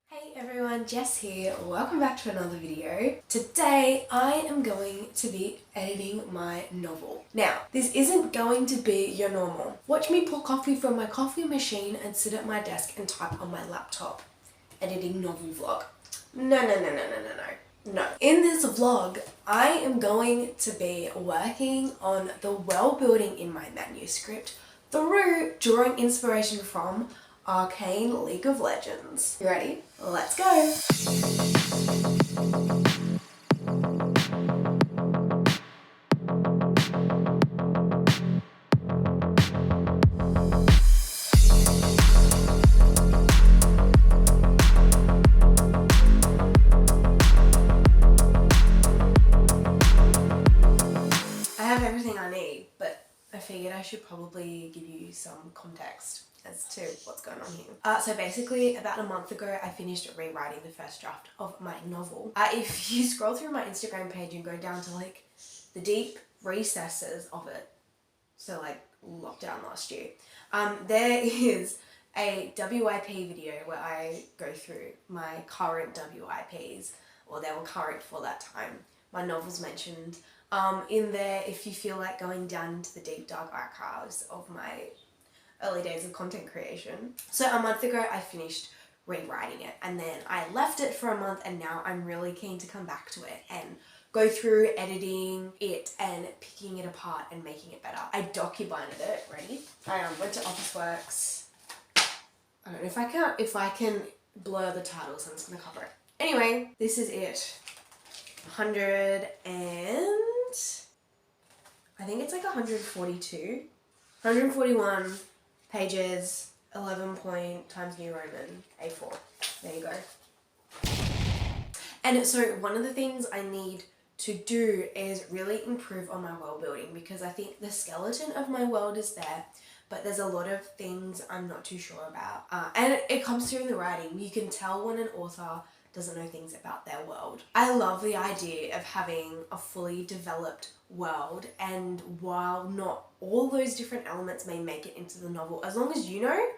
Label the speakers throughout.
Speaker 1: Hey everyone, Jess here. Welcome back to another video. Today I am going to be editing my novel. Now, this isn't going to be your normal. Watch me pour coffee from my coffee machine and sit at my desk and type on my laptop. Editing novel vlog. No. In this vlog, I am going to be working on the world building in my manuscript through drawing inspiration from Arcane League of Legends. You ready? Let's go! I have everything I need, but I figured I should probably give you some context as to what's going on here. So basically, about a month ago, I finished rewriting the first draft of my novel. If you scroll through my Instagram page and go down to like the deep recesses of it, so like lockdown last year, there is a WIP video where I go through my current WIPs, or they were current for that time. My novel's mentioned in there if you feel like going down into the deep dark archives of my early days of content creation. So a month ago I finished rewriting it, and then I left it for a month, and now I'm really keen to come back to it and go through editing it and picking it apart and making it better. I documented it, ready? I went to Officeworks. I don't know if I can blur the title, so I'm just gonna cover it. Anyway, this is it. 100 and I think it's like 141 pages, 11 point times New Roman A4. There you go. And so one of the things I need to do is really improve on my world building, because I think the skeleton of my world is there, but there's a lot of things I'm not too sure about. And it comes through in the writing. You can tell when an author doesn't know things about their world. I love the idea of having a fully developed world, and while not all those different elements may make it into the novel, as long as you know,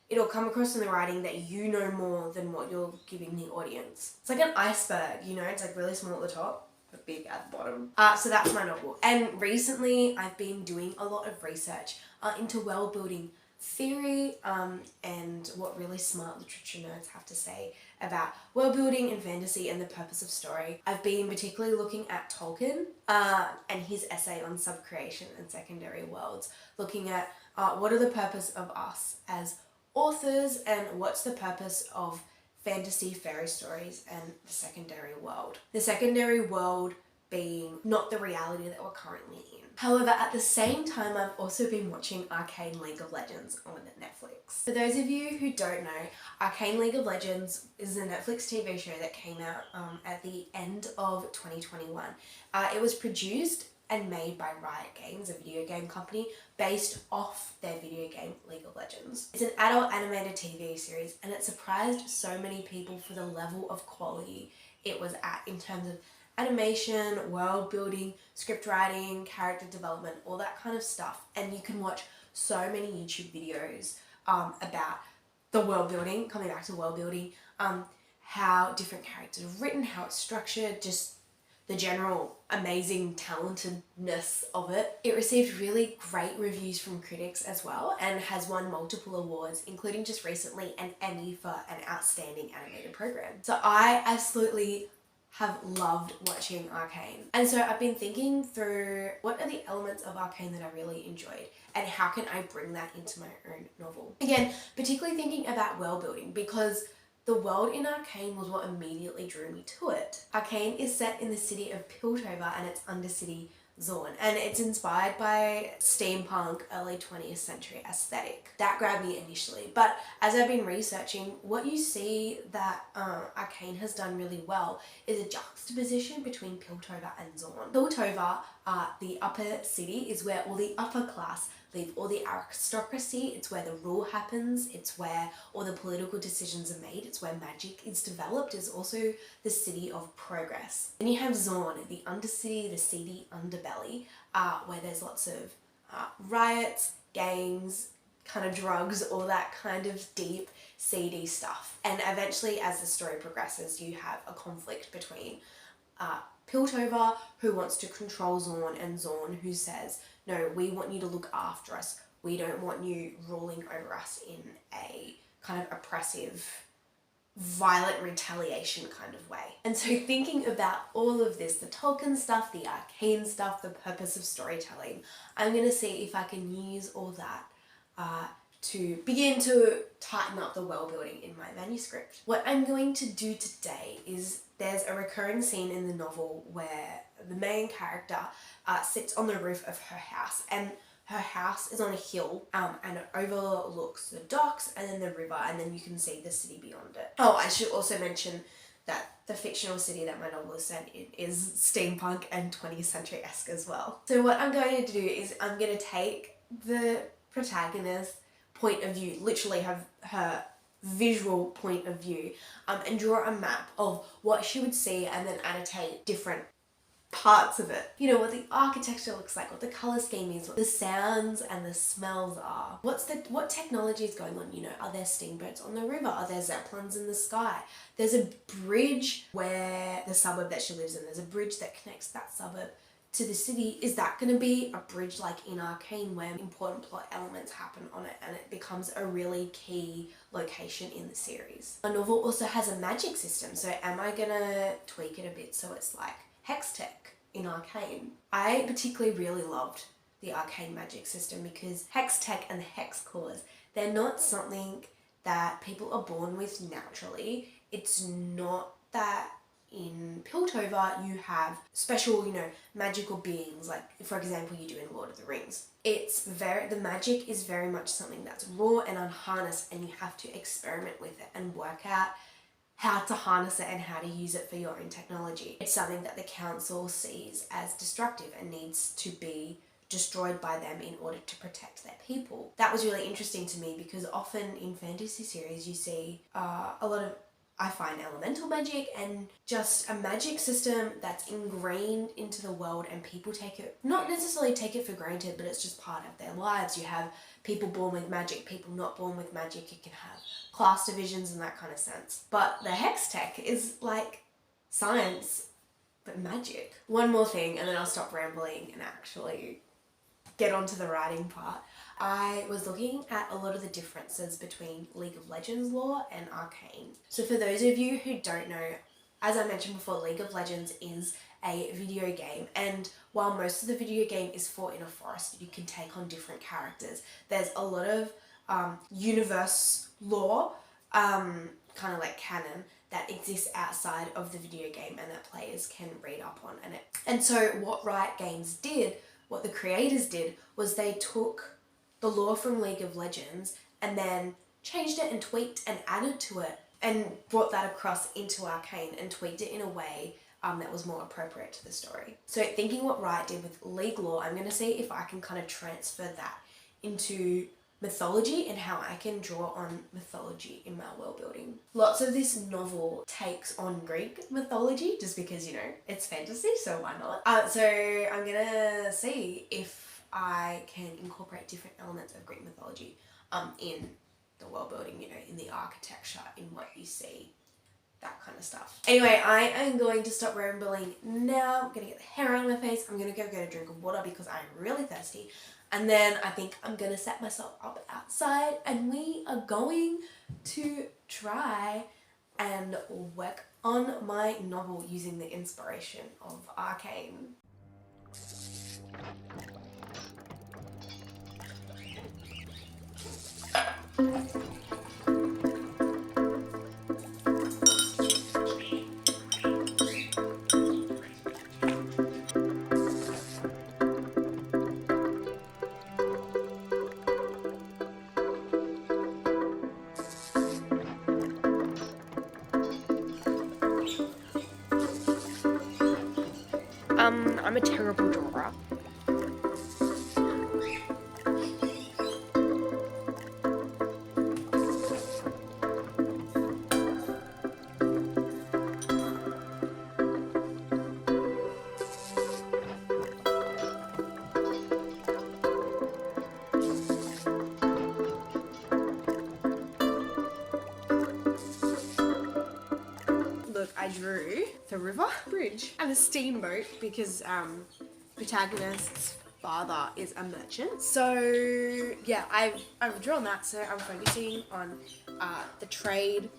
Speaker 1: it'll come across in the writing that you know more than what you're giving the audience. It's like an iceberg, you know, it's like really small at the top, but big at the bottom. So that's my novel. And recently I've been doing a lot of research into world building theory and what really smart literature nerds have to say about world building and fantasy and the purpose of story. I've been particularly looking at Tolkien and his essay on subcreation and secondary worlds, looking at what are the purpose of us as authors and what's the purpose of fantasy fairy stories and the secondary world. The secondary world being not the reality that we're currently in. However, at the same time, I've also been watching Arcane League of Legends on Netflix. For those of you who don't know, Arcane League of Legends is a Netflix TV show that came out at the end of 2021. It was produced and made by Riot Games, a video game company, based off their video game League of Legends. It's an adult animated TV series, and it surprised so many people for the level of quality it was at in terms of animation, world building, script writing, character development, all that kind of stuff. And you can watch so many YouTube videos about the world building, coming back to world building, how different characters are written, how it's structured, just the general amazing talentedness of it. It received really great reviews from critics as well, and has won multiple awards, including just recently an Emmy for an outstanding animated program. So I absolutely have loved watching Arcane. And so I've been thinking through what are the elements of Arcane that I really enjoyed, and how can I bring that into my own novel. Again, particularly thinking about world building, because the world in Arcane was what immediately drew me to it. Arcane is set in the city of Piltover and its undercity Zorn, and it's inspired by steampunk early 20th century aesthetic. That grabbed me initially, but as I've been researching, what you see that Arcane has done really well is a juxtaposition between Piltover and Zorn. Piltover, the upper city, is where all the upper class live, all the aristocracy. It's where the rule happens, it's where all the political decisions are made, it's where magic is developed. It's also the city of progress. Then you have Zorn, the undercity, the seedy underbelly, where there's lots of riots, gangs, kind of drugs or that kind of deep, seedy stuff. And eventually, as the story progresses, you have a conflict between Piltover, who wants to control Zorn, and Zorn, who says, no, we want you to look after us. We don't want you ruling over us in a kind of oppressive, violent retaliation kind of way. And so thinking about all of this, the Tolkien stuff, the Arcane stuff, the purpose of storytelling, I'm going to see if I can use all that to begin to tighten up the world building in my manuscript. What I'm going to do today is there's a recurring scene in the novel where the main character sits on the roof of her house, and her house is on a hill and it overlooks the docks and then the river, and then you can see the city beyond it. Oh, I should also mention that the fictional city that my novel is set in is steampunk and 20th century-esque as well. So what I'm going to do is I'm going to take the protagonist's point of view, literally have her visual point of view, and draw a map of what she would see and then annotate different parts of it. You know, what the architecture looks like, what the colour scheme is, what the sounds and the smells are. What technology is going on, you know, are there steamboats on the river? Are there zeppelins in the sky? There's a bridge where the suburb that she lives in, there's a bridge that connects that suburb to the city. Is that going to be a bridge like in Arcane where important plot elements happen on it and it becomes a really key location in the series? A novel also has a magic system, so am I going to tweak it a bit so it's like hex tech in Arcane? I particularly really loved the Arcane magic system because hex tech and the hex cores, they're not something that people are born with naturally. It's not that in Piltover you have special, you know, magical beings, like for example you do in Lord of the Rings. The magic is very much something that's raw and unharnessed, and you have to experiment with it and work out how to harness it and how to use it for your own technology. It's something that the council sees as destructive and needs to be destroyed by them in order to protect their people. That was really interesting to me because often in fantasy series you see a lot of, I find, elemental magic and just a magic system that's ingrained into the world, and people not necessarily take it for granted, but it's just part of their lives. You have people born with magic, people not born with magic. You can have class divisions and that kind of sense. But the hex tech is like science, but magic. One more thing, and then I'll stop rambling and actually get onto the writing part. I was looking at a lot of the differences between League of Legends lore and Arcane. So for those of you who don't know, as I mentioned before, League of Legends is a video game, and while most of the video game is fought in a forest, you can take on different characters. There's a lot of universe lore, kind of like canon, that exists outside of the video game and that players can read up on. And so what Riot Games did, what the creators did, was they took the lore from League of Legends and then changed it and tweaked and added to it and brought that across into Arcane and tweaked it in a way that was more appropriate to the story. So thinking what Riot did with League lore, I'm going to see if I can kind of transfer that into mythology and how I can draw on mythology in my world building. Lots of this novel takes on Greek mythology just because, you know, it's fantasy, so why not? So I'm going to see if I can incorporate different elements of Greek mythology in the world building, you know, in the architecture, in what you see, that kind of stuff. Anyway, I am going to stop rambling now. I'm going to get the hair out of my face. I'm going to go get a drink of water because I'm really thirsty. And then I think I'm going to set myself up outside and we are going to try and work on my novel using the inspiration of Arcane. I'm a terrible drawer. drew the river bridge and a steamboat because protagonist's father is a merchant. So yeah, I've drawn that, so I'm focusing on the trade.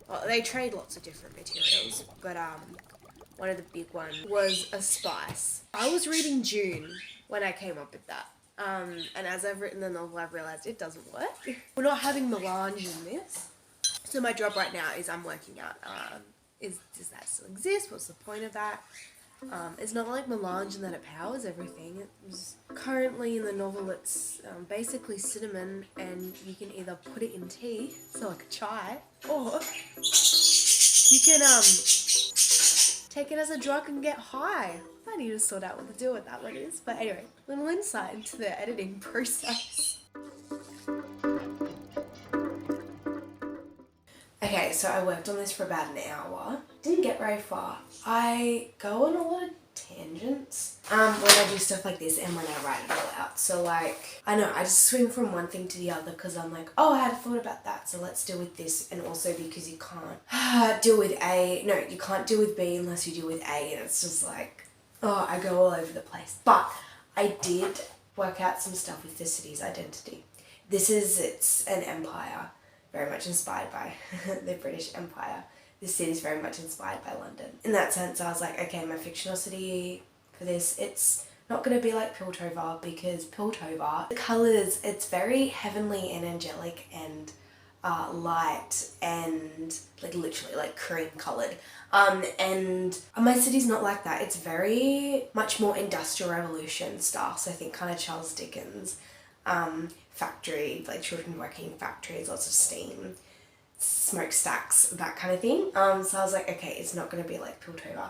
Speaker 1: Well, they trade lots of different materials, but one of the big ones was a spice. I was reading June when I came up with that. And as I've written the novel, I've realised it doesn't work. We're not having melange in this. So my job right now is I'm working out, does that still exist? What's the point of that? It's not like melange in that it powers everything. It's currently in the novel, it's basically cinnamon, and you can either put it in tea, so like a chai, or you can take it as a drug and get high. I need to sort out what the deal with that one is. But anyway, little insight into the editing process. Okay, so I worked on this for about an hour. Didn't get very far. I go on a lot of tangents when I do stuff like this and when I write it all out. So like, I know, I just swing from one thing to the other because I'm like, oh, I had a thought about that, so let's deal with this. And also because you can't deal with A, no, you can't deal with B unless you deal with A, and it's just like, oh, I go all over the place. But I did work out some stuff with the city's identity. It's an empire, very much inspired by the British Empire. This city is very much inspired by London. In that sense, I was like, okay, my fictional city for this, it's not going to be like Piltover, because Piltover, the colours, it's very heavenly and angelic and light and like literally like cream coloured. And my city's not like that. It's very much more Industrial Revolution style. So I think kind of Charles Dickens, factory, like children working in factories, lots of steam, smokestacks, that kind of thing. So I was like, okay, it's not going to be like Piltover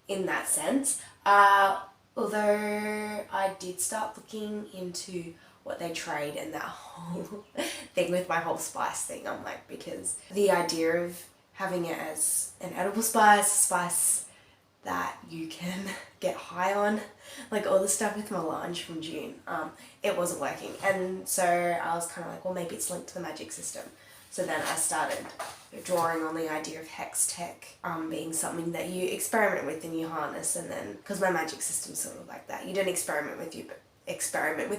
Speaker 1: in that sense. Although I did start looking into what they trade and that whole thing with my whole spice thing. I'm like, because the idea of having it as an edible spice that you can get high on, like all the stuff with melange from June, it wasn't working. And so I was kind of like, well, maybe it's linked to the magic system. So then I started drawing on the idea of hex tech being something that you experiment with and you harness, and then, because my magic system's sort of like that, you don't experiment with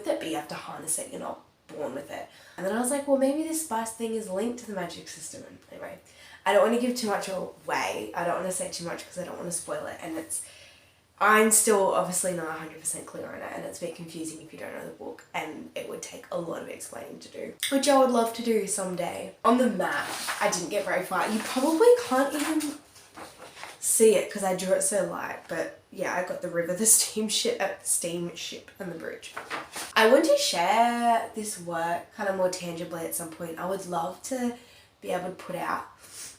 Speaker 1: it, but you have to harness it, you're not born with it. And then I was like, well, maybe this spice thing is linked to the magic system. And anyway, I don't want to give too much away, I don't want to say too much because I don't want to spoil it, and I'm still obviously not 100% clear on it, and it's a bit confusing if you don't know the book, and it would take a lot of explaining to do, which I would love to do someday. On the map, I didn't get very far. You probably can't even see it because I drew it so light, but yeah, I got the river, the steamship, and the bridge. I want to share this work kind of more tangibly at some point. I would love to be able to put out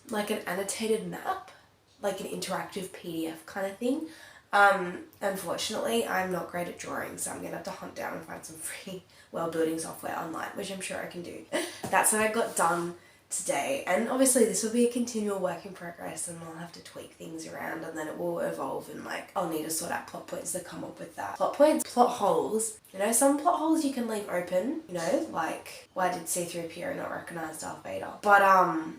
Speaker 1: like an annotated map, like an interactive PDF kind of thing. Unfortunately, I'm not great at drawing, so I'm going to have to hunt down and find some free world building software online, which I'm sure I can do. That's what I got done today, and obviously this will be a continual work in progress, and I'll have to tweak things around, and then it will evolve, and like I'll need to sort out plot points to come up with that. Plot points, plot holes, you know, some plot holes you can leave open, you know, like why did C-3PO not recognise Darth Vader? But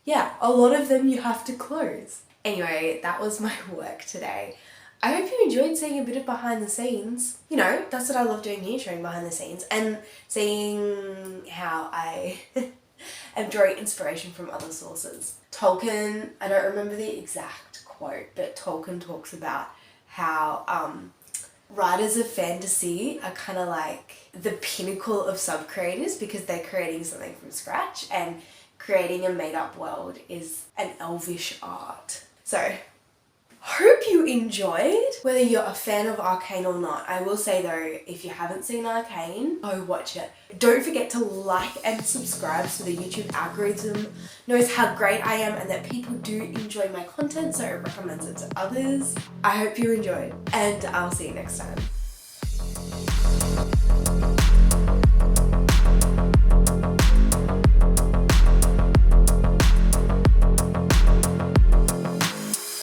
Speaker 1: yeah, a lot of them you have to close. Anyway, that was my work today. I hope you enjoyed seeing a bit of behind the scenes. You know, that's what I love doing here, showing behind the scenes and seeing how I am drawing inspiration from other sources. Tolkien, I don't remember the exact quote, but Tolkien talks about how writers of fantasy are kind of like the pinnacle of sub-creators because they're creating something from scratch, and creating a made-up world is an elvish art. So Hope you enjoyed. Whether you're a fan of Arcane or not, I will say though, if you haven't seen Arcane, go watch it. Don't forget to like and subscribe so the YouTube algorithm knows how great I am and that people do enjoy my content, so it recommends it to others. I hope you enjoyed, and I'll see you next time.